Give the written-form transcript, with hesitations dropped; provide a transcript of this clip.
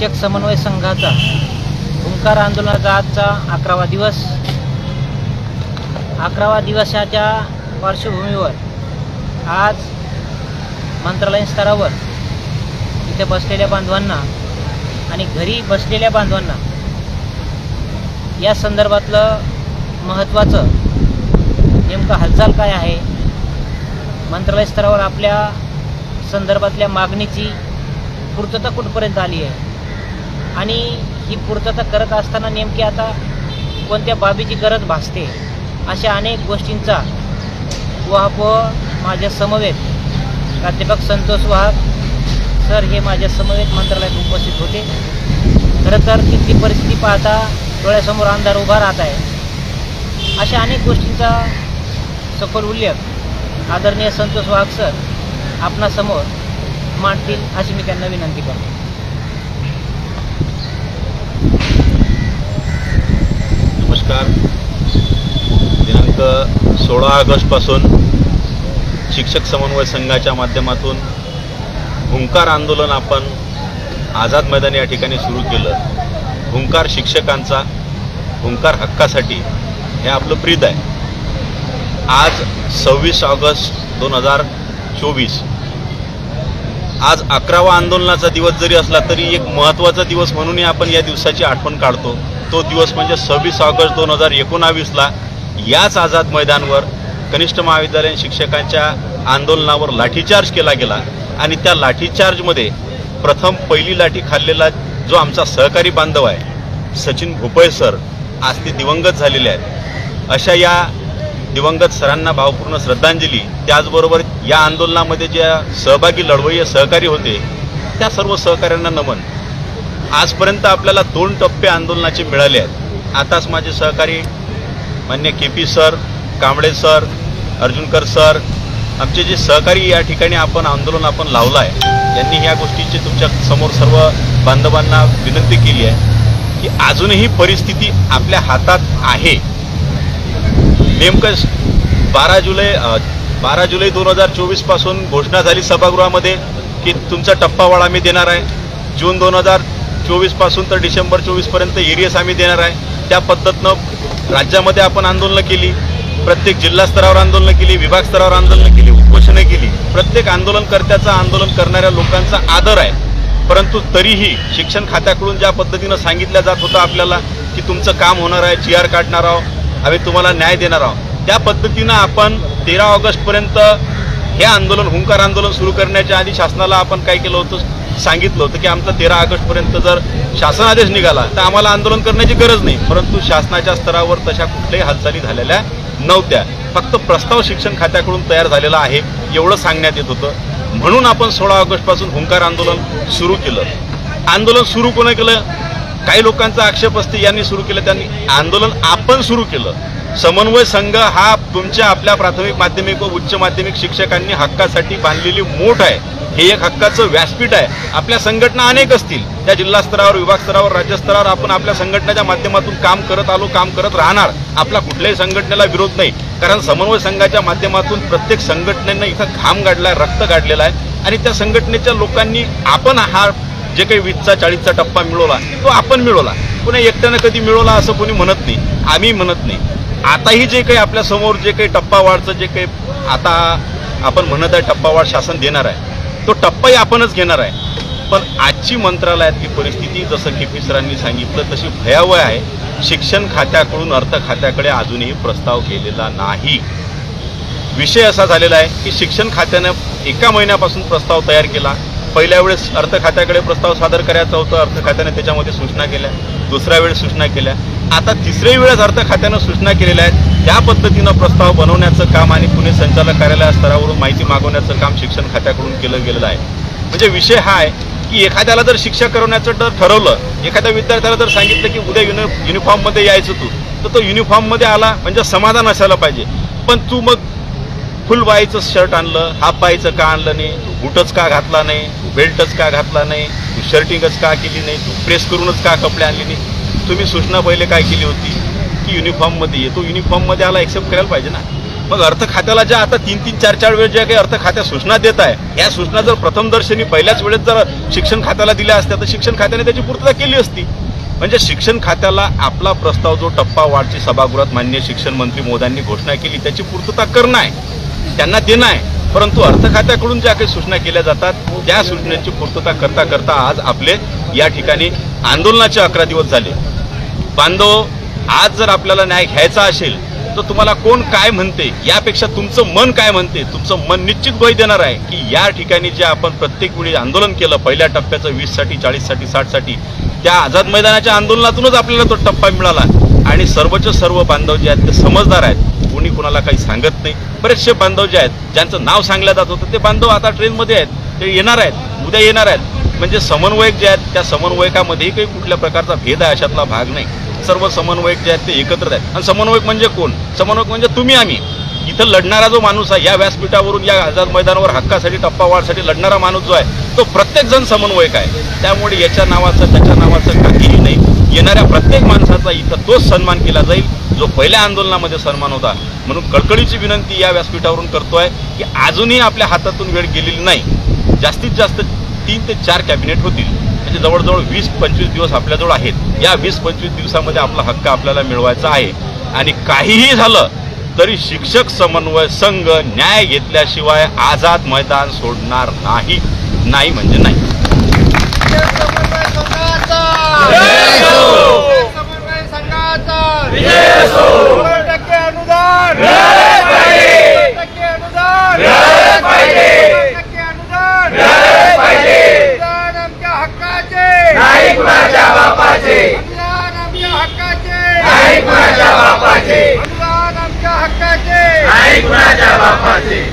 शिक्षक समन्वय संघाचा ओंकार आंदोलनाचा आजचा 11वा दिवस. 11वा दिवसाच्या पार्श्वभूमीवर आज मंत्रालयीन स्तरावर इथे बसलेल्या बांधवांना आणि घरी बसलेल्या बांधवांना या संदर्भातलं महत्त्वाचं नेमकं हालचाल काय आहे, मंत्रालय स्तरावर आपल्या संदर्भातल्या मागणीची पूर्तता कुठपर्यंत आली आहे आणि ही पूर्तता करत असताना नेमकी आता कोणत्या बाबीची गरज भासते, अशा अनेक गोष्टींचा उहापोह माझ्या समवेत प्राध्यापक संतोष वाहक सर हे माझ्या समवेत मंत्रालयात उपस्थित होते. खरं तर तिथली परिस्थिती पाहता डोळ्यासमोर अंधार उभा राहत आहे. अशा अनेक गोष्टींचा सखोल उल्लेख आदरणीय संतोष वाहक सर आपणासमोर मांडतील अशी मी त्यांना विनंती करतो. नमस्कार. दिनांक 16 ऑगस्टपासून शिक्षक समन्वय संघाच्या माध्यमातून हुंकार आंदोलन आपण आझाद मैदान या ठिकाणी सुरू केलं. हुंकार शिक्षकांचा, हुंकार हक्कासाठी हे आपलं ब्रीद आहे. आज 26 ऑगस्ट 2024 आज 11वा आंदोलनाचा दिवस जरी असला तरी एक महत्त्वाचा दिवस म्हणूनही आपण या दिवसाची आठवण काढतो. तो दिवस म्हणजे 26 ऑगस्ट 2019ला याच आझाद मैदानवर कनिष्ठ महाविद्यालयीन शिक्षकांच्या आंदोलनावर लाठीचार्ज केला गेला आणि त्या लाठीचार्जमध्ये प्रथम पहिली लाठी खाल्लेला जो आमचा सहकारी बांधव आहे सचिन भोपळे सर, आज ते दिवंगत झालेले आहेत. अशा या दिवंगत सरांना भावपूर्ण श्रद्धांजली. त्याचबरोबर या आंदोलनामध्ये ज्या सहभागी लढवय्ये सहकारी होते त्या सर्व सहकाऱ्यांना नमन. आजपर्यंत आपल्याला 2 टप्पे आंदोलनाचे मिळाले आहेत. आताच माझे सहकारी मान्य KP sir, Kamble sir, Arjunkar sir, आमचे जे सहकारी या ठिकाणी आंदोलन लावलं आहे यांनी ह्या गोष्टीची तुमच्या समोर सर्व बांधवांना विनंती केली आहे की अजूनही परिस्थिती आपल्या हातात आहे. नेमकं 12 जुलै 2024 पासून घोषणा झाली सभागृहामध्ये की तुमचा टप्पावाढ आम्ही देणार आहे. जून 2024 पासून तर डिसेंबर 24 पर्यंत एरियस आम्ही देणार आहे. त्या पद्धतीनं राज्यामध्ये आपण आंदोलनं केली, प्रत्येक जिल्हा स्तरावर आंदोलनं केली, विभाग स्तरावर आंदोलनं केली, उपोषणं केली. प्रत्येक आंदोलनकर्त्याचा, आंदोलन करणाऱ्या लोकांचा आदर आहे. परंतु तरीही शिक्षण खात्याकडून ज्या पद्धतीनं सांगितलं जात होतं आपल्याला की तुमचं काम होणार आहे, GR काढणार आहोत, आम्ही तुम्हाला न्याय देणार आहोत, त्या पद्धतीनं आपण 13 ऑगस्टपर्यंत हे आंदोलन, हुंकार आंदोलन सुरू करण्याच्या आधी शासनाला आपण काय केलं होतं, सांगितलं होतं की आमचा 13 ऑगस्टपर्यंत जर शासन आदेश निघाला तर आम्हाला आंदोलन करण्याची गरज नाही. परंतु शासनाच्या स्तरावर तशा कुठल्याही हालचाली झालेल्या नव्हत्या. फक्त प्रस्ताव शिक्षण खात्याकडून तयार झालेला आहे एवढं सांगण्यात येत होतं. म्हणून आपण 16 ऑगस्टपासून हुंकार आंदोलन सुरू केलं. आंदोलन सुरू कोणी केलं? काही लोकांचा आक्षेप असते यांनी सुरू केलं, त्यांनी. आंदोलन आपण सुरू केलं. समन्वय संघ हा तुमच्या आपल्या प्राथमिक, माध्यमिक व उच्च माध्यमिक शिक्षकांनी हक्कासाठी बांधलेली मोठ आहे. हे एक हक्काचं व्यासपीठ आहे. आपल्या संघटना अनेक असतील, त्या जिल्हा स्तरावर, विभाग स्तरावर, राज्य स्तरावर आपण आपल्या संघटनेच्या माध्यमातून काम करत आलो, काम करत राहणार. आपला कुठल्याही संघटनेला विरोध नाही, कारण समन्वय संघाच्या माध्यमातून प्रत्येक संघटनेनं इथं घाम गाडला आहे, रक्त गाडलेला आहे आणि त्या संघटनेच्या लोकांनी आपण हा जे काही 20चा 40चा टप्पा मिळवला तो आपण मिळवला. पुन्हा एकट्यानं कधी मिळवला असं कोणी म्हणत नाही, आम्ही म्हणत नाही. आताही जे काही आपल्या समोर जे काही टप्पावाढचं जे काही आता आपण म्हणत आहे टप्पावाढ शासन देणार आहे, तो टप्पाही आपणच घेणार आहे. पण आजची मंत्रालयातली परिस्थिती जसं KP सरांनी सांगितलं तशी भयावह आहे. शिक्षण खात्याकडून अर्थ खात्याकडे अजूनही प्रस्ताव केलेला नाही. विषय असा झालेला आहे की शिक्षण खात्यानं 1 महिन्यापासून प्रस्ताव तयार केला. पहिल्या वेळेस अर्थ खात्याकडे प्रस्ताव सादर करायचा होता, अर्थ खात्याने त्याच्यामध्ये सूचना केल्या. दुसऱ्या वेळेस सूचना केल्या. आता तिसऱ्या वेळेस अर्थ खात्यानं सूचना केलेल्या आहेत. त्या पद्धतीनं प्रस्ताव बनवण्याचं काम आणि पुणे संचालक कार्यालय स्तरावरून माहिती मागवण्याचं काम शिक्षण खात्याकडून केलं गेलेलं आहे. म्हणजे विषय हा आहे की एखाद्याला जर शिक्षा करवण्याचं जर ठरवलं, एखाद्या विद्यार्थ्याला जर सांगितलं की उद्या युनिफॉर्ममध्ये यायचं तू, तर तो युनिफॉर्ममध्ये आला म्हणजे समाधान असायला पाहिजे. पण तू मग फुल बाईचं शर्ट आणलं, हाफ बाईचं का आणलं नाही, तू बूटच का घातला नाही, तू बेल्टच का घातला नाही, तू शर्टिंगच का केली नाही, तू प्रेस करूनच का कपडे आणले नाही. तुम्ही सूचना पहिले काय केली होती की युनिफॉर्ममध्ये ये, तो युनिफॉर्ममध्ये आला एक्सेप्ट करायला पाहिजे ना. मग अर्थ खात्याला ज्या आता 3-3, 4-4 वेळ ज्या काही अर्थ खात्या सूचना देत आहे, या सूचना जर प्रथमदर्शनी पहिल्याच वेळेत जर शिक्षण खात्याला दिल्या असत्या तर शिक्षण खात्याने त्याची पूर्तता केली असती. म्हणजे शिक्षण खात्याला आपला प्रस्ताव जो टप्पा वाढची सभागृहात माननीय शिक्षण मंत्री मोदयांनी घोषणा केली त्याची पूर्तता करणं आहे, त्यांना देणं आहे. परंतु अर्थ खात्याकडून ज्या काही सूचना केल्या जातात त्या सूचनेची पूर्तता करता करता आज आपले या ठिकाणी आंदोलनाचे 11 दिवस झाले. बांधव, आज जर आपल्याला न्याय घ्यायचा असेल तर तुम्हाला कोण काय म्हणते यापेक्षा तुमचं मन काय म्हणते, तुमचं मन निश्चित ग्वाही देणार आहे की या ठिकाणी जे आपण प्रत्येक वेळी आंदोलन केलं पहिल्या टप्प्याचं 20 साठी, 40 साठी, 60 साठी, त्या आझाद मैदानाच्या आंदोलनातूनच आपल्याला तो टप्पा मिळाला. आणि सर्वच्या सर्व बांधव जे आहेत ते समजदार आहेत, कोणी कुणाला काही सांगत नाही. बरेचसे बांधव जे आहेत ज्यांचं नाव सांगलं जात होतं ते बांधव आता ट्रेनमध्ये आहेत, ते येणार आहेत, उद्या येणार आहेत. म्हणजे समन्वयक जे आहेत त्या समन्वयकामध्येही काही कुठल्या प्रकारचा भेद आहे अशातला भाग नाही. सर्व समन्वयक जे आहेत ते एकत्र आहेत. आणि समन्वयक म्हणजे कोण? समन्वयक म्हणजे तुम्ही आम्ही. इथं लढणारा जो माणूस आहे या व्यासपीठावरून या आझाद मैदानावर हक्कासाठी टप्पा वाढसाठी लढणारा माणूस जो आहे तो प्रत्येक जण समन्वयक आहे. त्यामुळे याच्या नावाचं त्याच्या नावाचं काहीही नाही. येणाऱ्या प्रत्येक माणसाचा इथं तोच सन्मान केला जाईल जो पहिल्या आंदोलनामध्ये सन्मान होता. म्हणून कळकळीची विनंती या व्यासपीठावरून करतोय की अजूनही आपल्या हातातून वेळ गेलेली नाही. जास्तीत जास्त 3 ते 4 कॅबिनेट होतील. म्हणजे जवळजवळ 20-25 दिवस आपल्याजवळ आहेत. या 20-25 दिवसामध्ये आपला हक्क आपल्याला मिळवायचा आहे. आणि काहीही झालं तरी शिक्षक समन्वय संघ न्याय घेतल्याशिवाय आझाद मैदान सोडणार नाही. नाही म्हणजे नाही. हक्काचे